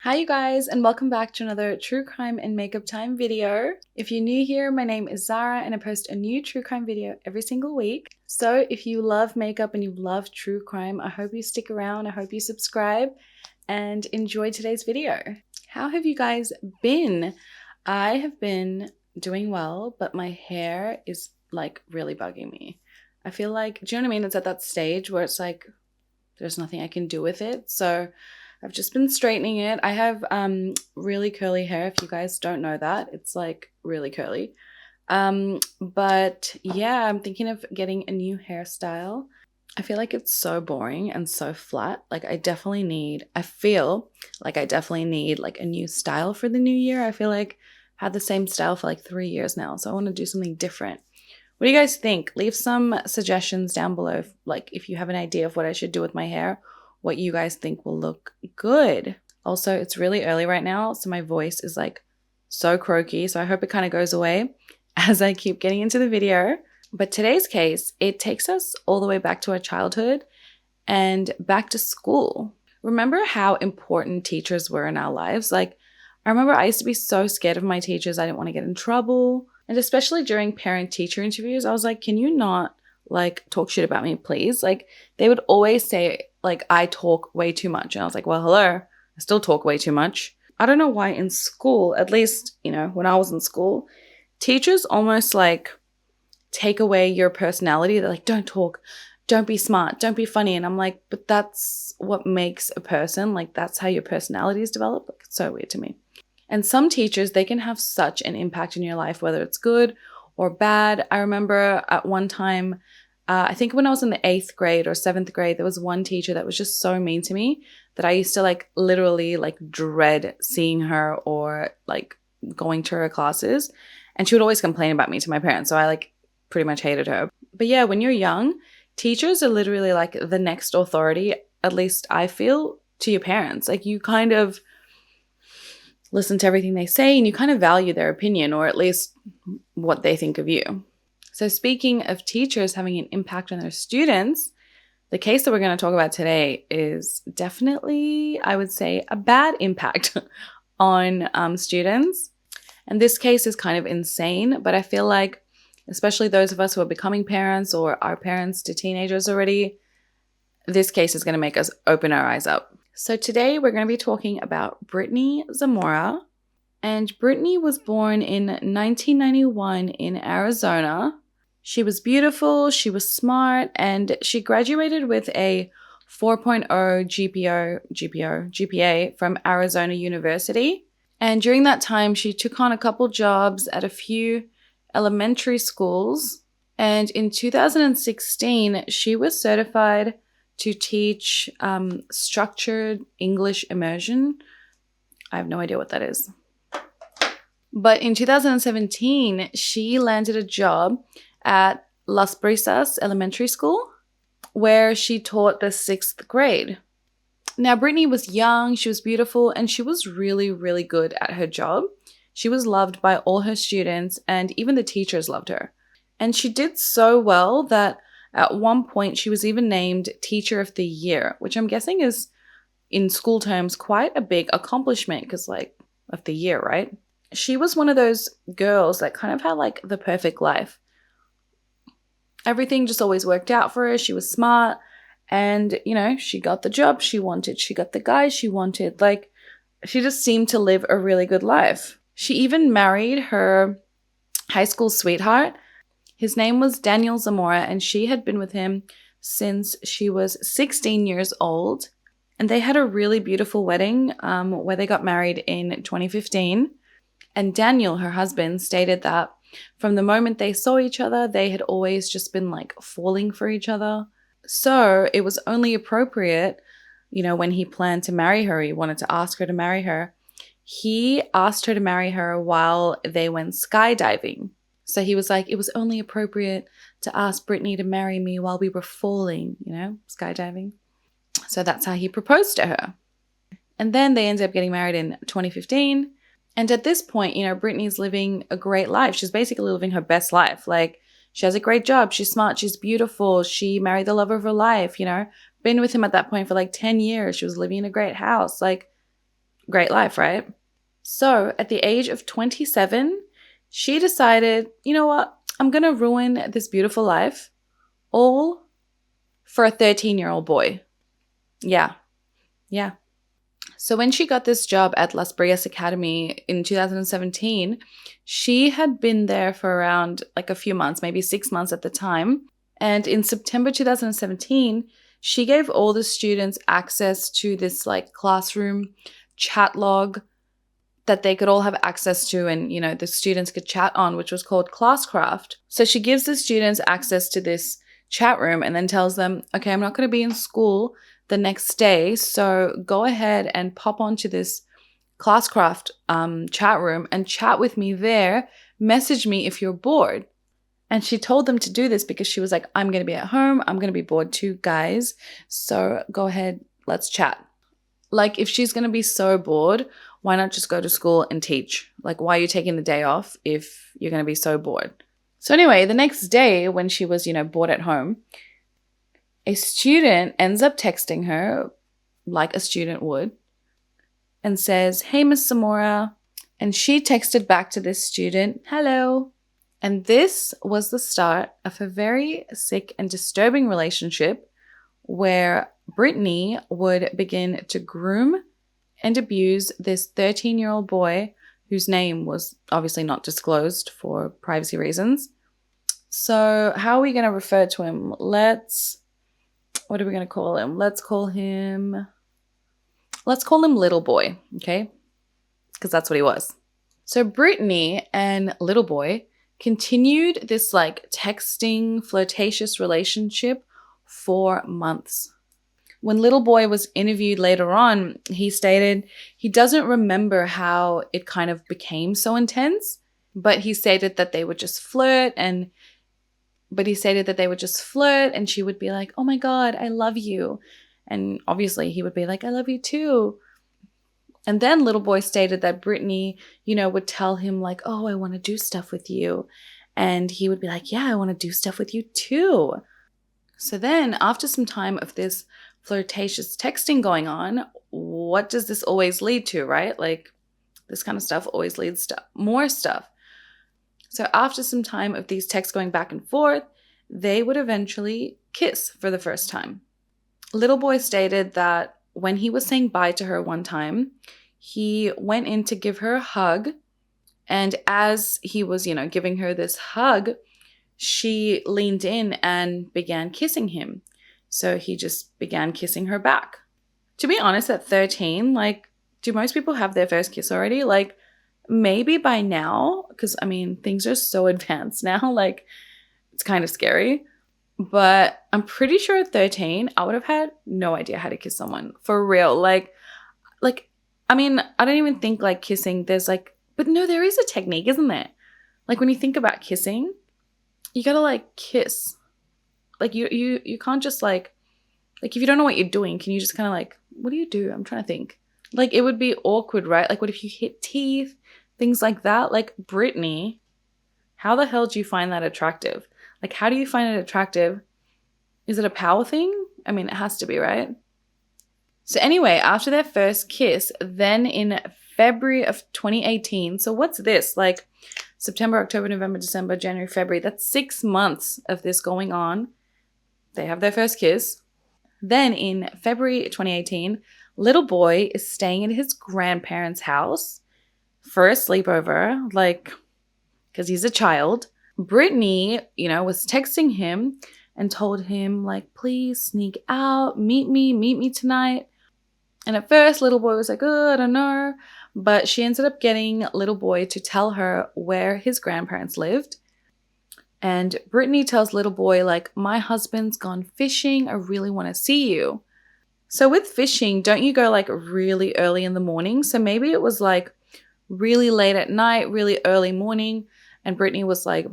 Hi you guys, and welcome back to another true crime and makeup time video. If you're new here, my name is Zara and I post a new true crime video every single week. So if you love makeup and you love true crime, I hope you stick around, I hope you subscribe and enjoy today's video. How have you guys been? I have been doing well, but my hair is like really bugging me. I feel like, do you know what I mean? It's at that stage where it's like, there's nothing I can do with it. So I've just been straightening it. I have really curly hair, if you guys don't know that. It's like really curly. But yeah, I'm thinking of getting a new hairstyle. I feel like it's so boring and so flat. Like I feel like I definitely need like a new style for the new year. I feel like I had the same style for like 3 years now. So I want to do something different. What do you guys think? Leave some suggestions down below. If you have an idea of what I should do with my hair, what you guys think will look good. Also, it's really early right now, so my voice is like so croaky, so I hope it kind of goes away as I keep getting into the video. But today's case, it takes us all the way back to our childhood and back to school. Remember how important teachers were in our lives? Like, I remember I used to be so scared of my teachers. I didn't want to get in trouble. And especially during parent-teacher interviews, I was like, can you not like talk shit about me, please? Like, they would always say like I talk way too much. And I was like, well, hello, I still talk way too much. I don't know why in school, at least, you know, when I was in school, teachers almost like take away your personality. They're like, don't talk, don't be smart, don't be funny. And I'm like, but that's what makes a person. Like, that's how your personality is developed. Like, it's so weird to me. And some teachers, they can have such an impact in your life, whether it's good or bad. I remember at one time, I think when I was in the 8th grade or 7th grade, there was one teacher that was just so mean to me that I used to like literally like dread seeing her or like going to her classes. And she would always complain about me to my parents. So I like pretty much hated her. But yeah, when you're young, teachers are literally like the next authority, at least I feel, to your parents. Like you kind of listen to everything they say and you kind of value their opinion, or at least what they think of you. So speaking of teachers having an impact on their students, the case that we're going to talk about today is definitely, I would say, a bad impact on students. And this case is kind of insane, but I feel like, especially those of us who are becoming parents or are parents to teenagers already, this case is going to make us open our eyes up. So today we're going to be talking about Brittany Zamora. And Brittany was born in 1991 in Arizona. She was beautiful, she was smart, and she graduated with a 4.0 GPA from Arizona University. And during that time, she took on a couple jobs at a few elementary schools. And in 2016, she was certified to teach structured English immersion. I have no idea what that is. But in 2017, she landed a job at Las Brisas Elementary School, where she taught the 6th grade. Now, Brittany was young, she was beautiful, and she was really, really good at her job. She was loved by all her students, and even the teachers loved her. And she did so well that at one point she was even named Teacher of the Year, which I'm guessing is, in school terms, quite a big accomplishment because, like, of the year, right? She was one of those girls that kind of had, like, the perfect life. Everything just always worked out for her. She was smart and, you know, she got the job she wanted. She got the guy she wanted. Like, she just seemed to live a really good life. She even married her high school sweetheart. His name was Daniel Zamora, and she had been with him since she was 16 years old. And they had a really beautiful wedding where they got married in 2015. And Daniel, her husband, stated that from the moment they saw each other, they had always just been like falling for each other. So it was only appropriate, you know, when he planned to marry her, he wanted to ask her to marry her. He asked her to marry her while they went skydiving. So he was like, it was only appropriate to ask Brittany to marry me while we were falling, you know, skydiving. So that's how he proposed to her. And then they ended up getting married in 2015. And at this point, you know, Brittany's living a great life. She's basically living her best life. Like, she has a great job. She's smart. She's beautiful. She married the love of her life, you know. Been with him at that point for like 10 years. She was living in a great house. Like, Great life, right? So at the age of 27, she decided, you know what? I'm going to ruin this beautiful life all for a 13-year-old boy. Yeah. So when she got this job at Las Brillas Academy in 2017, she had been there for around like a few months, maybe 6 months at the time. And in September 2017, she gave all the students access to this like classroom chat log that they could all have access to, and, you know, the students could chat on, which was called Classcraft. So she gives the students access to this chat room and then tells them, okay, I'm not going to be in school the next day, so go ahead and pop onto this Classcraft chat room and chat with me there. Message me if you're bored. And she told them to do this because she was like, I'm going to be at home. I'm going to be bored too, guys. So go ahead, let's chat. Like, if she's going to be so bored, why not just go to school and teach? Like, why are you taking the day off if you're going to be so bored? So anyway, the next day when she was, bored at home, a student ends up texting her like a student would and says, hey, Miss Zamora. And she texted back to this student, hello. And this was the start of a very sick and disturbing relationship where Brittany would begin to groom and abuse this 13-year-old boy whose name was obviously not disclosed for privacy reasons. So how are we going to refer to him? What are we going to call him? Let's call him Little Boy, okay? Because that's what he was. So Brittany and Little Boy continued this like texting, flirtatious relationship for months. When Little Boy was interviewed later on, he stated he doesn't remember how it kind of became so intense, but he stated that they would just flirt and she would be like, oh my God, I love you. And obviously he would be like, I love you too. And then Little Boy stated that Brittany, would tell him like, oh, I want to do stuff with you. And he would be like, yeah, I want to do stuff with you too. So then after some time of this flirtatious texting going on, what does this always lead to, right? Like, this kind of stuff always leads to more stuff. So after some time of these texts going back and forth, they would eventually kiss for the first time. Little Boy stated that when he was saying bye to her one time, he went in to give her a hug. And as he was, giving her this hug, she leaned in and began kissing him. So he just began kissing her back. To be honest, at 13, like, do most people have their first kiss already? Like, maybe by now, because, things are so advanced now, like, it's kind of scary. But I'm pretty sure at 13, I would have had no idea how to kiss someone. For real. I don't even think, like, kissing, there's, like, but no, there is a technique, isn't there? Like, when you think about kissing, you gotta, like, kiss. Like, you can't just, like, if you don't know what you're doing, can you just kind of, like, what do you do? I'm trying to think. Like, it would be awkward, right? Like, what if you hit teeth? Things like that. Like, Brittany, how the hell do you find that attractive? Like, how do you find it attractive? Is it a power thing? It has to be, right? So anyway, after their first kiss, then in February of 2018, so what's this? Like, September, October, November, December, January, February. That's 6 months of this going on. They have their first kiss. Then in February 2018, Little Boy is staying at his grandparents' house for a sleepover, like, because he's a child. Brittany, was texting him and told him, like, please sneak out, meet me tonight. And at first, Little Boy was like, oh, I don't know. But she ended up getting Little Boy to tell her where his grandparents lived. And Brittany tells Little Boy, like, my husband's gone fishing. I really want to see you. So with fishing, don't you go, like, really early in the morning? So maybe it was, like, really late at night, really early morning. And Brittany was like,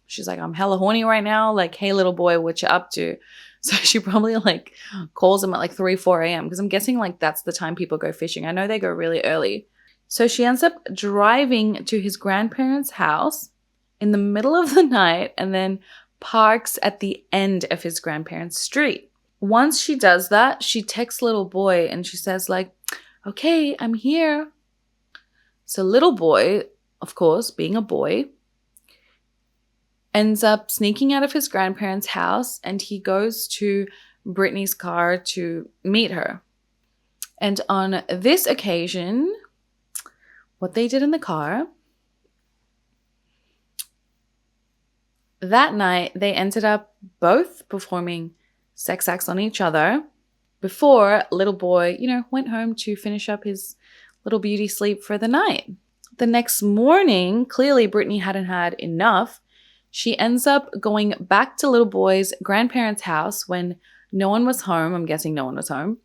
she's like, I'm hella horny right now. Like, hey, Little Boy, what you up to? So she probably, like, calls him at, like, 3, 4 a.m. Because I'm guessing, like, that's the time people go fishing. I know they go really early. So she ends up driving to his grandparents' house in the middle of the night and then parks at the end of his grandparents' street. Once she does that, she texts Little Boy and she says, like, okay, I'm here. So little boy, of course, being a boy, ends up sneaking out of his grandparents' house and he goes to Brittany's car to meet her. And on this occasion, what they did in the car, that night they ended up both performing sex acts on each other before little boy, went home to finish up his little beauty sleep for the night. The next morning, clearly Brittany hadn't had enough. She ends up going back to little boy's grandparents' house when no one was home. I'm guessing no one was home.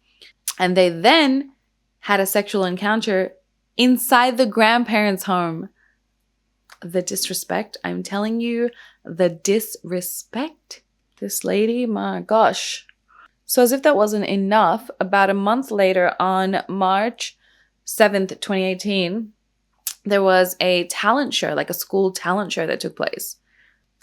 And they then had a sexual encounter inside the grandparents' home. The disrespect, I'm telling you, the disrespect. This lady, my gosh. So as if that wasn't enough, about a month later on March 7th, 2018, there was a talent show, like a school talent show that took place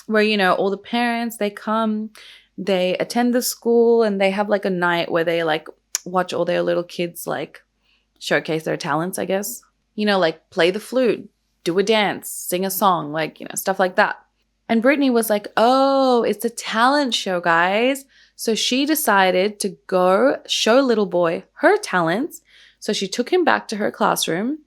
where, all the parents, they come, they attend the school and they have like a night where they like watch all their little kids like showcase their talents, I guess. Like play the flute, do a dance, sing a song, like, stuff like that. And Brittany was like, oh, it's a talent show, guys. So she decided to go show little boy her talents. So she took him back to her classroom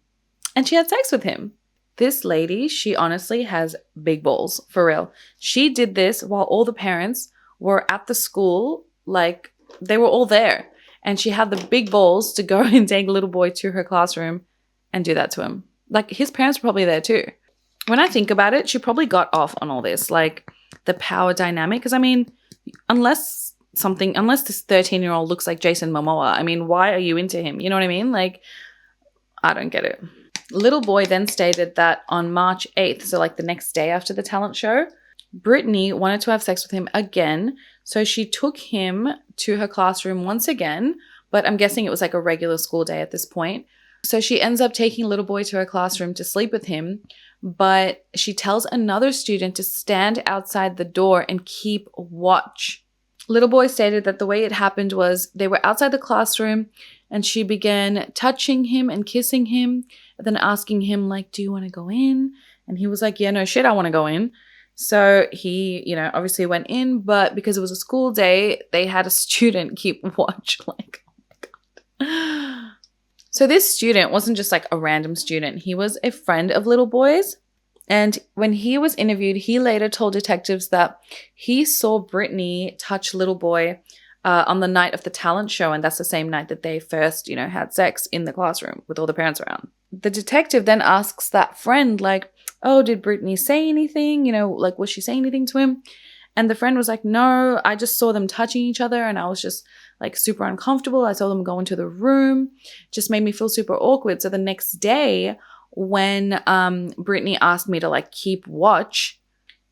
and she had sex with him. This lady, she honestly has big balls, for real. She did this while all the parents were at the school, like they were all there. And she had the big balls to go and take little boy to her classroom and do that to him. Like his parents were probably there too. When I think about it, she probably got off on all this, like the power dynamic. Because I mean, unless this 13-year-old looks like Jason Momoa, I mean, why are you into him? You know what I mean? Like, I don't get it. Little boy then stated that on March 8th, so like the next day after the talent show, Brittany wanted to have sex with him again. So she took him to her classroom once again, but I'm guessing it was like a regular school day at this point. So she ends up taking little boy to her classroom to sleep with him, but she tells another student to stand outside the door and keep watch. Little boy stated that the way it happened was they were outside the classroom and she began touching him and kissing him, and then asking him like, do you want to go in? And he was like, yeah, no shit, I want to go in. So he, obviously went in, but because it was a school day, they had a student keep watch. Like, oh my God. So this student wasn't just like a random student. He was a friend of little boy's. And when he was interviewed, he later told detectives that he saw Brittany touch little boy on the night of the talent show. And that's the same night that they first, had sex in the classroom with all the parents around. The detective then asks that friend, like, oh, did Brittany say anything? Like, was she saying anything to him? And the friend was like, no, I just saw them touching each other and I was just like super uncomfortable. I saw them go into the room. Just made me feel super awkward. So the next day when Brittany asked me to like keep watch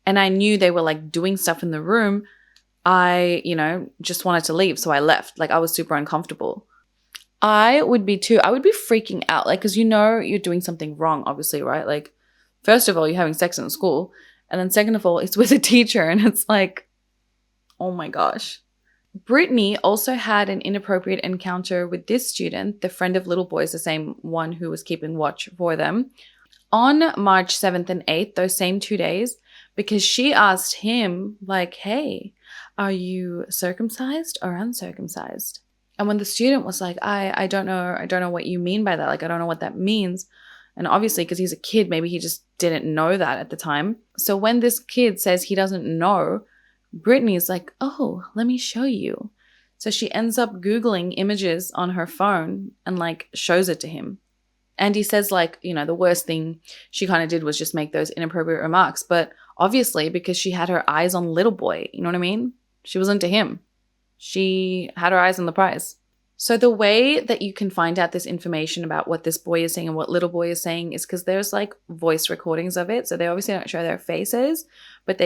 and I knew they were like doing stuff in the room, I, just wanted to leave. So I left. Like I was super uncomfortable. I would be too. I would be freaking out. Like, because you're doing something wrong, obviously, right? Like, first of all, you're having sex in school. And then second of all, it's with a teacher. And it's like, oh my gosh. Brittany also had an inappropriate encounter with this student, the friend of little boys, the same one who was keeping watch for them, on March 7th and 8th, those same 2 days, because she asked him, like, hey, are you circumcised or uncircumcised? And when the student was like, I don't know what you mean by that. Like, I don't know what that means. And obviously, because he's a kid, maybe he just didn't know that at the time. So when this kid says he doesn't know, Brittany's like, oh, let me show you. So she ends up Googling images on her phone and like shows it to him. And he says like, the worst thing she kind of did was just make those inappropriate remarks. But obviously, because she had her eyes on little boy, you know what I mean? She was into him. She had her eyes on the prize. So the way that you can find out this information about what this boy is saying and what little boy is saying is because there's like voice recordings of it. So they obviously don't show their faces, but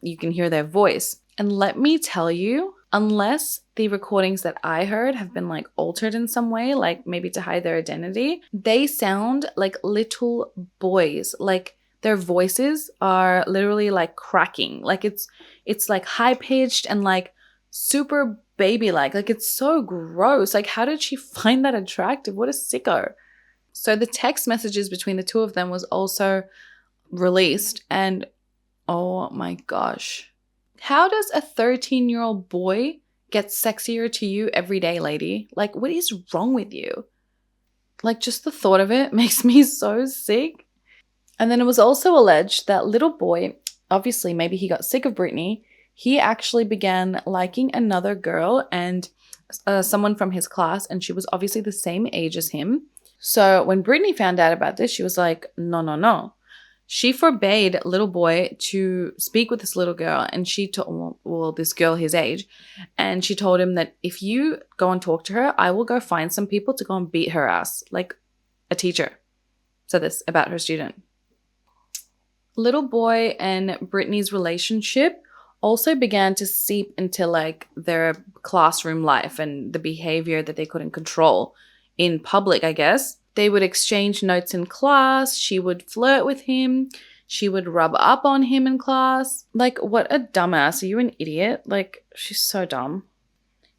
you can hear their voice. And let me tell you, unless the recordings that I heard have been like altered in some way, like maybe to hide their identity, they sound like little boys. Like their voices are literally like cracking. Like it's like high pitched and like super baby-like. Like, it's so gross. Like, how did she find that attractive? What a sicko. So the text messages between the two of them was also released, and oh my gosh. How does a 13-year-old boy get sexier to you every day, lady? Like, what is wrong with you? Like, just the thought of it makes me so sick. And then it was also alleged that little boy, obviously maybe he got sick of Brittany, he actually began liking another girl and someone from his class, and she was obviously the same age as him. So when Brittany found out about this, she was like, no, no, no. She forbade little boy to speak with this little girl, and she told, well, this girl his age, and she told him that if you go and talk to her, I will go find some people to go and beat her ass. Like, a teacher said this about her student. Little boy and Brittany's relationship also began to seep into like their classroom life and the behavior that they couldn't control in public, I guess. They would exchange notes in class. She would flirt with him. She would rub up on him in class. Like, what a dumbass. Are you an idiot? Like, she's so dumb.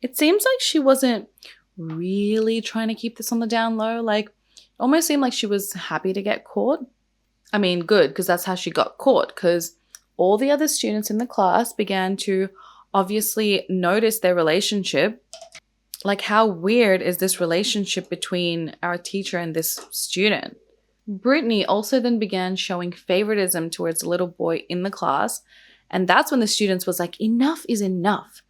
It seems like she wasn't really trying to keep this on the down low. Like, almost seemed like she was happy to get caught. I mean, good, because that's how she got caught, because all the other students in the class began to obviously notice their relationship. Like, how weird is this relationship between our teacher and this student? Brittany also then began showing favoritism towards the little boy in the class, and that's when the students was like, enough is enough.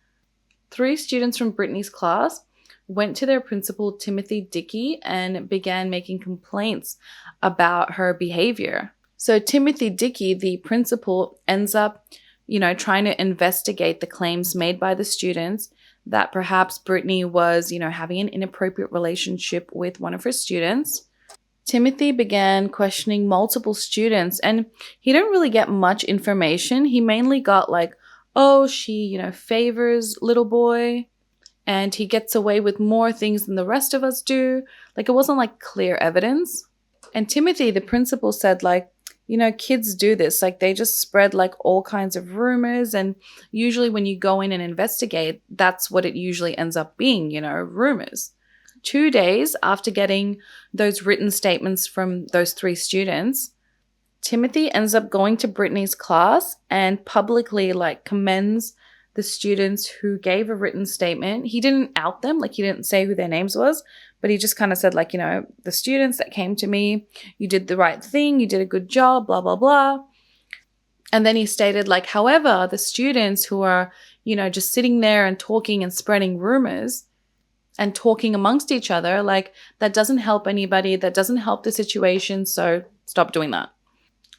3 students from Brittany's class went to their principal, Timothy Dickey, and began making complaints about her behavior. So Timothy Dickey, the principal, ends up, trying to investigate the claims made by the students that perhaps Brittany was, having an inappropriate relationship with one of her students. Timothy began questioning multiple students, and he didn't really get much information. He mainly got like, oh, she, favors little boy, and he gets away with more things than the rest of us do. Like, it wasn't like clear evidence. And Timothy, the principal, said like, kids do this. Like, they just spread like all kinds of rumors. And usually when you go in and investigate, that's what it usually ends up being, rumors. 2 days after getting those written statements from those 3 students, Timothy ends up going to Brittany's class and publicly like commends the students who gave a written statement. He didn't out them, like he didn't say who their names was, but he just kind of said like, the students that came to me, you did the right thing, you did a good job, blah, blah, blah. And then he stated like, however, the students who are, just sitting there and talking and spreading rumors and talking amongst each other, like, that doesn't help anybody, that doesn't help the situation, so stop doing that.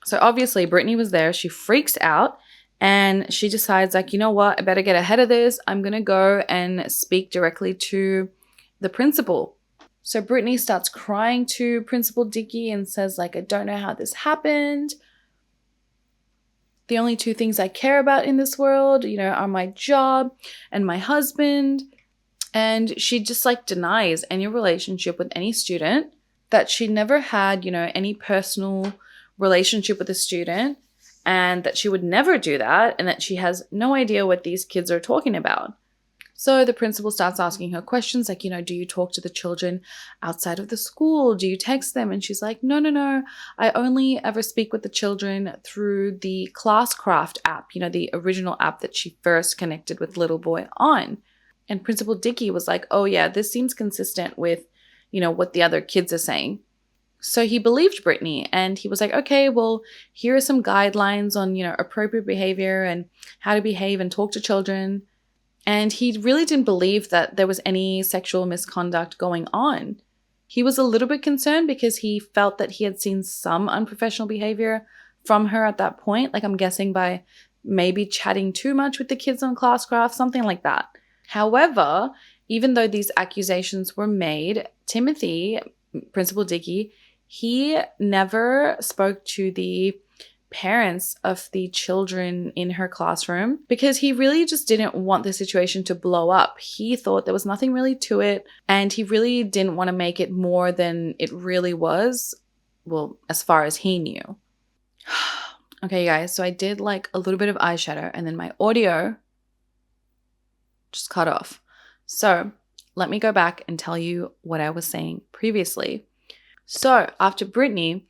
So obviously Brittany was there, she freaks out, and she decides like, you know what, I better get ahead of this. I'm going to go and speak directly to the principal. So Brittany starts crying to Principal Dickey and says like, I don't know how this happened. The only 2 things I care about in this world, are my job and my husband. And she just like denies any relationship with any student, that she never had, any personal relationship with a student, and that she would never do that, and that she has no idea what these kids are talking about. So the principal starts asking her questions like, do you talk to the children outside of the school? Do you text them? And she's like, no. I only ever speak with the children through the Classcraft app, the original app that she first connected with little boy on. And Principal Dickey was like, oh yeah, this seems consistent with, what the other kids are saying. So he believed Brittany, and he was like, okay, well, here are some guidelines on, appropriate behavior and how to behave and talk to children. And he really didn't believe that there was any sexual misconduct going on. He was a little bit concerned because he felt that he had seen some unprofessional behavior from her at that point. Like, I'm guessing by maybe chatting too much with the kids on Classcraft, something like that. However, even though these accusations were made, Timothy, Principal Dickey, he never spoke to the parents of the children in her classroom because he really just didn't want the situation to blow up. He thought there was nothing really to it, and he really didn't want to make it more than it really was, well, as far as he knew. Okay, guys, so I did like a little bit of eyeshadow, and then my audio just cut off. So let me go back and tell you what I was saying previously. So after Brittany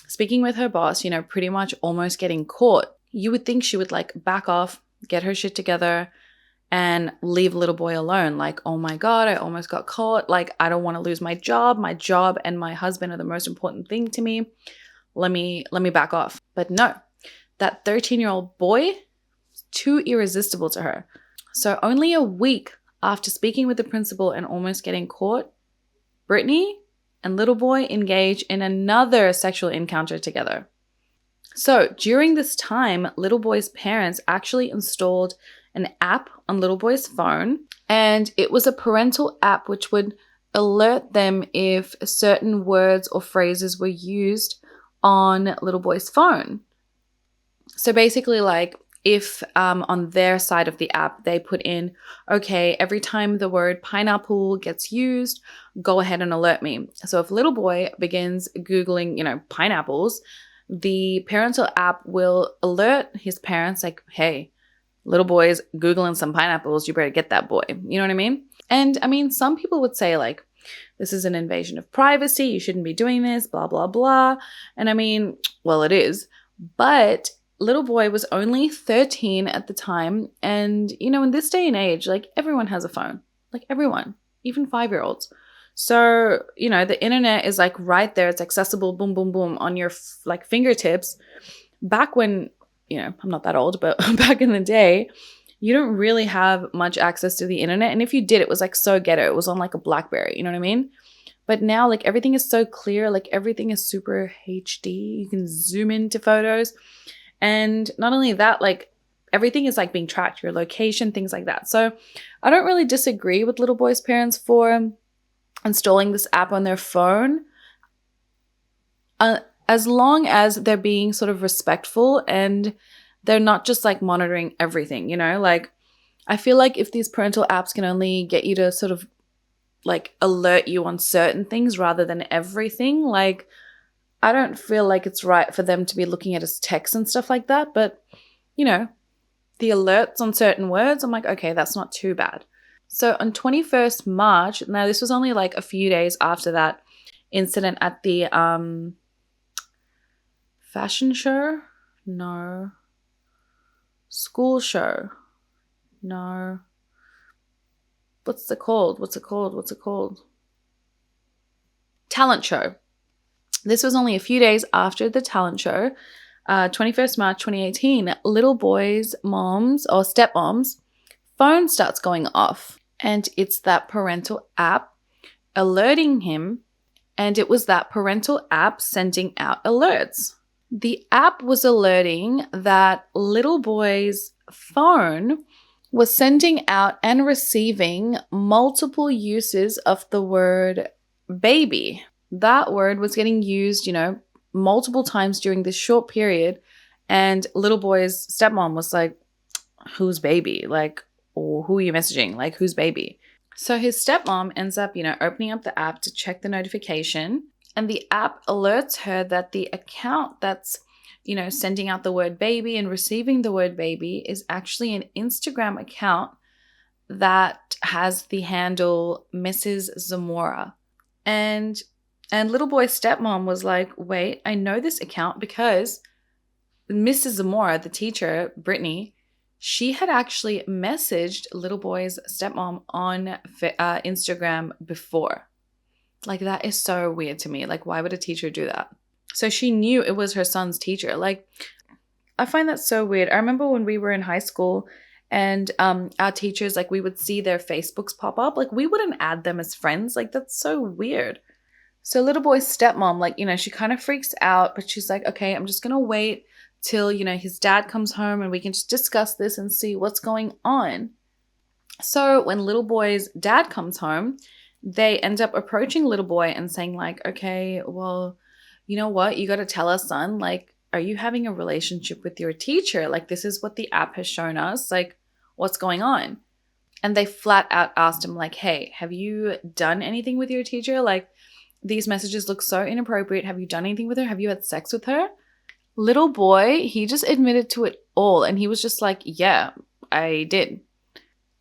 speaking with her boss, pretty much almost getting caught, you would think she would like back off, get her shit together, and leave little boy alone. Like, oh my God, I almost got caught. Like, I don't want to lose my job. My job and my husband are the most important thing to me. Let me back off. But no, that 13-year-old boy is too irresistible to her. So only a week after speaking with the principal and almost getting caught, Brittany and little boy engage in another sexual encounter together. So during this time, little boy's parents actually installed an app on little boy's phone, and it was a parental app which would alert them if certain words or phrases were used on little boy's phone. So basically, like, if on their side of the app, they put in, okay, every time the word pineapple gets used, go ahead and alert me. So if little boy begins Googling, pineapples, the parental app will alert his parents like, hey, little boy's Googling some pineapples, you better get that boy. You know what I mean? And I mean, some people would say like, this is an invasion of privacy, you shouldn't be doing this, blah, blah, blah. And I mean, well, it is. But little boy was only 13 at the time. And, in this day and age, like everyone has a phone, like everyone, even 5-year-olds. So, the internet is like right there. It's accessible, boom, boom, boom on your like fingertips. Back when, I'm not that old, but back in the day, you don't really have much access to the internet. And if you did, it was like so ghetto. It was on like a BlackBerry, you know what I mean? But now like everything is so clear, like everything is super HD. You can zoom into photos. And not only that, like everything is like being tracked, your location, things like that. So I don't really disagree with little boy's parents for installing this app on their phone, as long as they're being sort of respectful and they're not just like monitoring everything, like I feel like if these parental apps can only get you to sort of like alert you on certain things rather than everything, like I don't feel like it's right for them to be looking at his text and stuff like that. But, the alerts on certain words, I'm like, okay, that's not too bad. So on 21st March, now this was only like a few days after that incident at the fashion show? No. School show? No. What's it called? Talent show. This was only a few days after the talent show, 21st March 2018, little boy's mom's or stepmom's phone starts going off. And it's that parental app alerting him. And it was that parental app sending out alerts. The app was alerting that little boy's phone was sending out and receiving multiple uses of the word baby. That word was getting used, multiple times during this short period. And little boy's stepmom was like, who's baby? Like, or who are you messaging? Like, who's baby? So his stepmom ends up, opening up the app to check the notification. And the app alerts her that the account that's, sending out the word baby and receiving the word baby is actually an Instagram account that has the handle Mrs. Zamora. And little boy's stepmom was like, wait, I know this account because Mrs. Zamora, the teacher, Brittany, she had actually messaged little boy's stepmom on Instagram before. Like, that is so weird to me. Like, why would a teacher do that? So she knew it was her son's teacher. Like, I find that so weird. I remember when we were in high school and our teachers, like, we would see their Facebooks pop up. Like, we wouldn't add them as friends. Like, that's so weird. So little boy's stepmom, like, she kind of freaks out, but she's like, okay, I'm just going to wait till, his dad comes home and we can just discuss this and see what's going on. So when little boy's dad comes home, they end up approaching little boy and saying like, okay, well, you know what? You got to tell us, son, like, are you having a relationship with your teacher? Like, this is what the app has shown us. Like, what's going on? And they flat out asked him like, hey, have you done anything with your teacher? Like, these messages look so inappropriate. Have you done anything with her? Have you had sex with her? Little boy, he just admitted to it all. And he was just like, yeah, I did.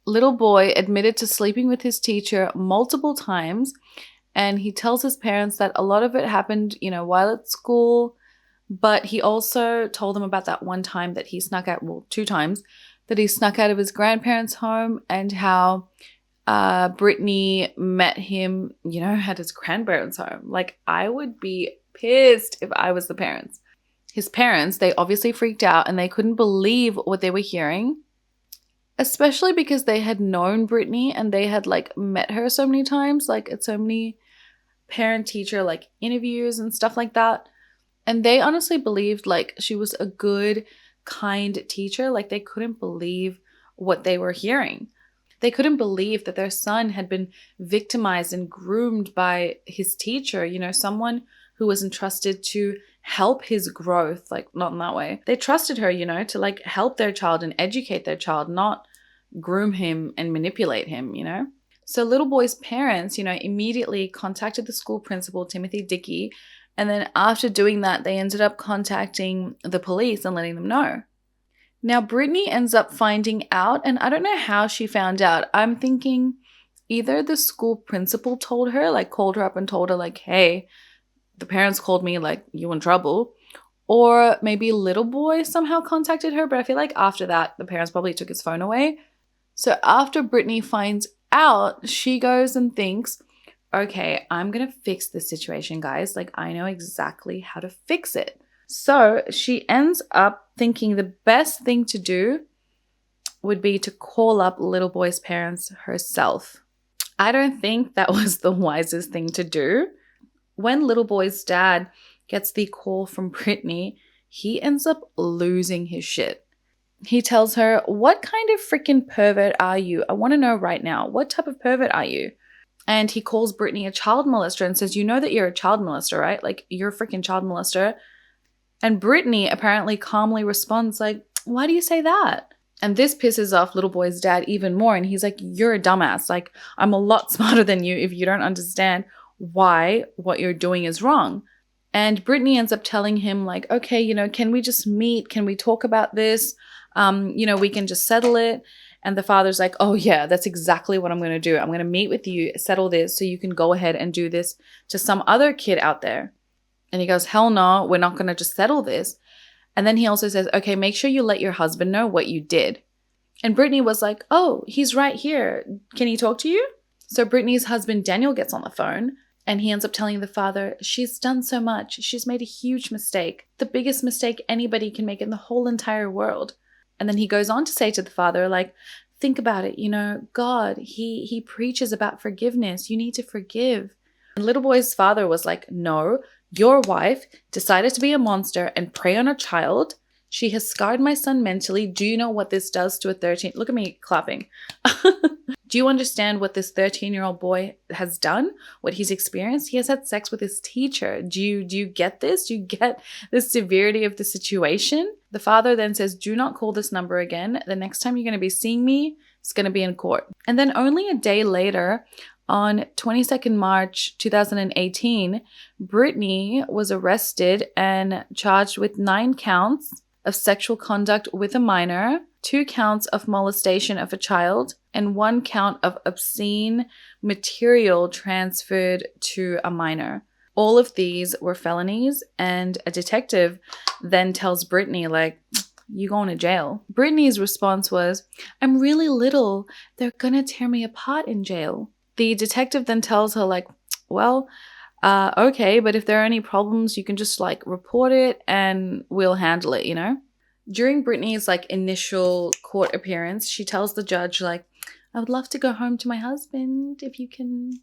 little boy admitted to sleeping with his teacher multiple times, and he tells his parents that a lot of it happened, while at school, but he also told them about that one time that he snuck out, well, 2 times, that he snuck out of his grandparents' home, and how Brittany met him, at his grandparents' home. Like, I would be pissed if I was the parents. His parents, they obviously freaked out and they couldn't believe what they were hearing, especially because they had known Brittany and they had met her so many times, at so many parent-teacher interviews and stuff like that. And they honestly believed she was a good, kind teacher. They couldn't believe what they were hearing. They couldn't believe that their son had been victimized and groomed by his teacher, someone who was entrusted to help his growth, not in that way. They trusted her, to help their child and educate their child, not groom him and manipulate him, So little boy's parents, immediately contacted the school principal, Timothy Dickey, and then after doing that, they ended up contacting the police and letting them know. Now, Brittany ends up finding out, and I don't know how she found out. I'm thinking either the school principal told her, called her up and told her, hey, the parents called me, you in trouble. Or maybe little boy somehow contacted her, but I feel like after that, the parents probably took his phone away. So after Brittany finds out, she goes and thinks, okay, I'm going to fix this situation, guys. I know exactly how to fix it. So she ends up thinking the best thing to do would be to call up little boy's parents herself. I don't think that was the wisest thing to do. When little boy's dad gets the call from Brittany, he ends up losing his shit. He tells her, what kind of freaking pervert are you? I want to know right now. What type of pervert are you? And he calls Brittany a child molester and says, you know that you're a child molester, right? You're a freaking child molester. And Brittany apparently calmly responds why do you say that? And this pisses off little boy's dad even more. And he's like, you're a dumbass. I'm a lot smarter than you if you don't understand why what you're doing is wrong. And Brittany ends up telling him okay, can we just meet? Can we talk about this? We can just settle it. And the father's like, oh yeah, that's exactly what I'm going to do. I'm going to meet with you, settle this so you can go ahead and do this to some other kid out there. And he goes, hell no, we're not going to just settle this. And then he also says, okay, make sure you let your husband know what you did. And Brittany was like, oh, he's right here. Can he talk to you? So Brittany's husband, Daniel, gets on the phone and he ends up telling the father, she's done so much. She's made a huge mistake. The biggest mistake anybody can make in the whole entire world. And then he goes on to say to the father, think about it. God, he preaches about forgiveness. You need to forgive. And little boy's father was like, no, your wife decided to be a monster and prey on a child. She has scarred my son mentally. Do you know what this does to a 13? Look at me clapping. Do you understand what this 13-year-old boy has done? What he's experienced? He has had sex with his teacher. Do you get this? Do you get the severity of the situation? The father then says, do not call this number again. The next time you're going to be seeing me, it's going to be in court. And then only a day later, on 22nd March 2018, Brittany was arrested and charged with 9 counts of sexual conduct with a minor, 2 counts of molestation of a child, and 1 count of obscene material transferred to a minor. All of these were felonies, and a detective then tells Brittany, you going to jail. Brittany's response was, I'm really little. They're gonna tear me apart in jail. The detective then tells her, okay, but if there are any problems, you can just report it and we'll handle it, During Brittany's initial court appearance, she tells the judge, I would love to go home to my husband if you can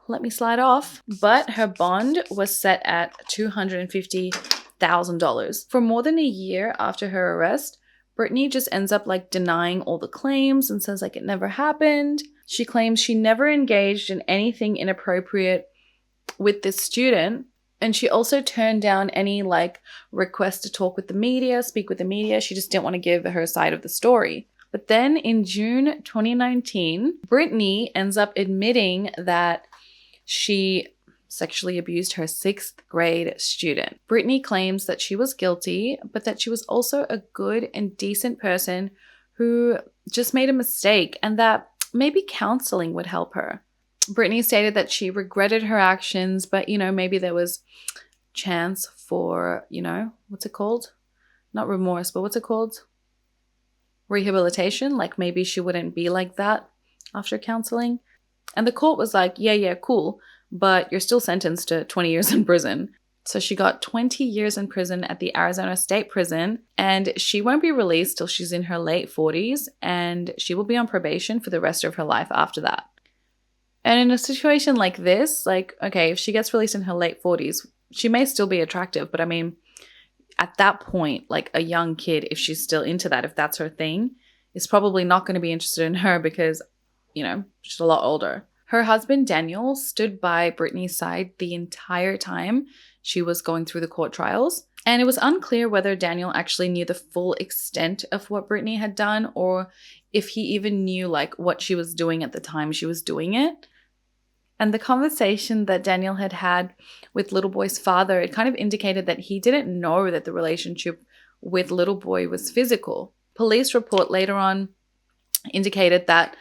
let me slide off. But her bond was set at $250,000. For more than a year after her arrest, Brittany just ends up denying all the claims and says it never happened. She claims she never engaged in anything inappropriate with this student. And she also turned down any request to talk with the media, speak with the media. She just didn't want to give her side of the story. But then in June 2019, Brittany ends up admitting that she sexually abused her 6th grade student. Brittany claims that she was guilty, but that she was also a good and decent person who just made a mistake and that maybe counseling would help her. Brittany stated that she regretted her actions, but, maybe there was chance for, what's it called? Not remorse, but what's it called? Rehabilitation. Like maybe she wouldn't be like that after counseling. And the court was like, yeah, cool, but you're still sentenced to 20 years in prison. So she got 20 years in prison at the Arizona State Prison, and she won't be released till she's in her late 40s, and she will be on probation for the rest of her life after that. And in a situation like this, like, okay, if she gets released in her late 40s, she may still be attractive, but I mean, at that point, like a young kid, if she's still into that, if that's her thing, is probably not going to be interested in her because, she's a lot older. Her husband, Daniel, stood by Brittany's side the entire time she was going through the court trials. And it was unclear whether Daniel actually knew the full extent of what Brittany had done or if he even knew like what she was doing at the time she was doing it. And the conversation that Daniel had had with little boy's father, it kind of indicated that he didn't know that the relationship with little boy was physical. Police report later on indicated that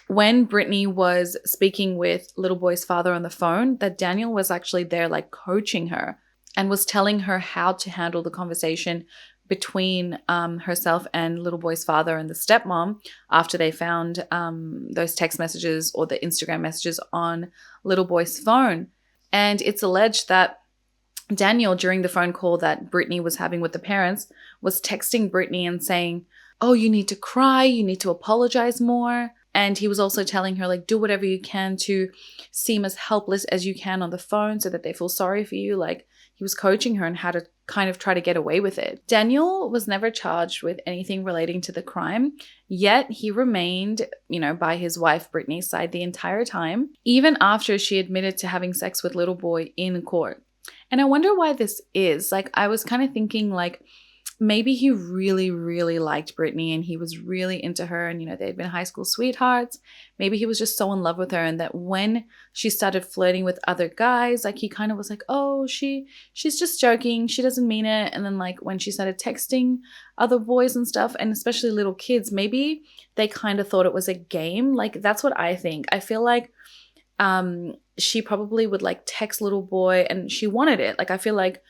when Brittany was speaking with little boy's father on the phone, that Daniel was actually there like coaching her and was telling her how to handle the conversation between herself and little boy's father and the stepmom after they found those text messages or the Instagram messages on little boy's phone. And it's alleged that Daniel, during the phone call that Brittany was having with the parents, was texting Brittany and saying, oh, you need to cry, you need to apologize more. And he was also telling her, like, do whatever you can to seem as helpless as you can on the phone so that they feel sorry for you. Like, he was coaching her on how to kind of try to get away with it. Daniel was never charged with anything relating to the crime, yet he remained, by his wife Brittany's side the entire time, even after she admitted to having sex with little boy in court. And I wonder why this is. Like, I was kind of thinking, like, maybe he really, really liked Brittany and he was really into her and, they'd been high school sweethearts. Maybe he was just so in love with her and that when she started flirting with other guys, like he kind of was like, oh, she's just joking. She doesn't mean it. And then like when she started texting other boys and stuff, and especially little kids, maybe they kind of thought it was a game. Like that's what I think. I feel like she probably would like text little boy and she wanted it. Like I feel like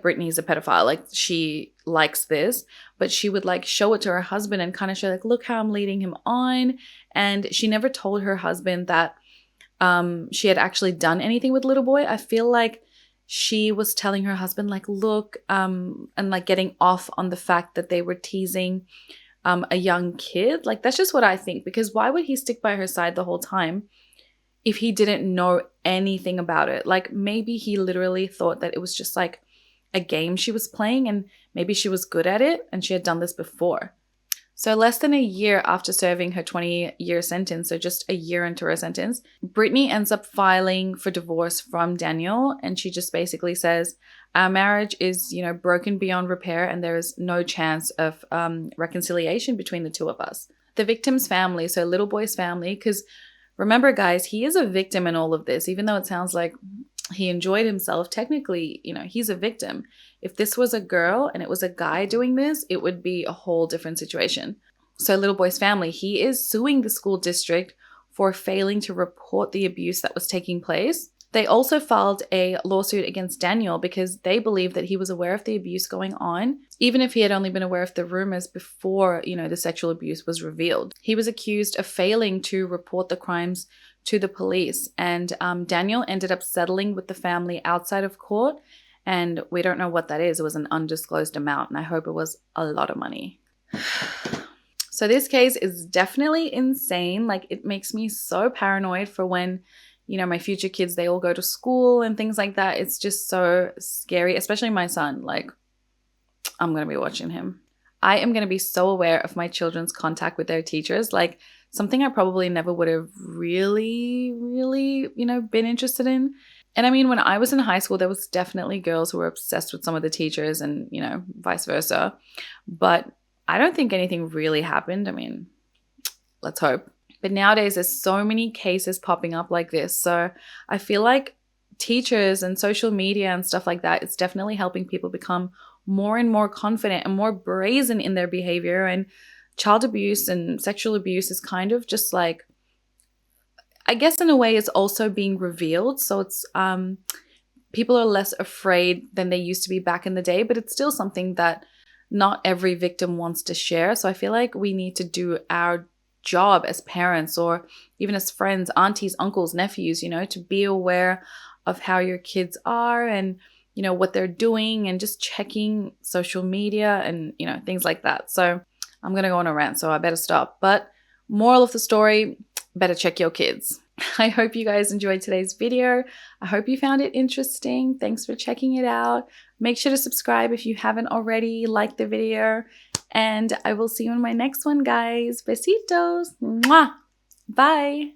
Brittany's a pedophile. Like she likes this, but she would like show it to her husband and kind of show like, look how I'm leading him on. And she never told her husband that she had actually done anything with little boy. I feel like she was telling her husband like, look, and like getting off on the fact that they were teasing a young kid. Like that's just what I think, because why would he stick by her side the whole time if he didn't know anything about it? Like maybe he literally thought that it was just like a game she was playing and maybe she was good at it and she had done this before. So less than a year after serving her 20-year sentence, so just a year into her sentence, Brittany ends up filing for divorce from Daniel, and she just basically says, our marriage is, broken beyond repair and there is no chance of reconciliation between the two of us. The victim's family, so little boy's family, because remember guys, he is a victim in all of this, even though it sounds like he enjoyed himself. Technically, he's a victim. If this was a girl and it was a guy doing this, it would be a whole different situation. So little boy's family, he is suing the school district for failing to report the abuse that was taking place. They also filed a lawsuit against Daniel because they believe that he was aware of the abuse going on, even if he had only been aware of the rumors before, the sexual abuse was revealed. He was accused of failing to report the crimes to the police, and Daniel ended up settling with the family outside of court, and we don't know what that is. It was an undisclosed amount, and I hope it was a lot of money. So this case is definitely insane. Like it makes me so paranoid for when, my future kids, they all go to school and things like that. It's just so scary, especially my son. Like I'm going to be watching him. I am going to be so aware of my children's contact with their teachers. Like something I probably never would have really, been interested in. And I mean, when I was in high school, there was definitely girls who were obsessed with some of the teachers and, vice versa. But I don't think anything really happened. I mean, let's hope. But nowadays, there's so many cases popping up like this. So I feel like teachers and social media and stuff like that, it's definitely helping people become more and more confident and more brazen in their behavior and child abuse and sexual abuse is kind of just like, I guess in a way it's also being revealed. So it's people are less afraid than they used to be back in the day, but it's still something that not every victim wants to share. So I feel like we need to do our job as parents, or even as friends, aunties, uncles, nephews, you know, to be aware of how your kids are and, you know, what they're doing, and just checking social media and, you know, things like that. So I'm going to go on a rant, so I better stop. But moral of the story, better check your kids. I hope you guys enjoyed today's video. I hope you found it interesting. Thanks for checking it out. Make sure to subscribe if you haven't already. Like the video. And I will see you in my next one, guys. Besitos. Mwah. Bye.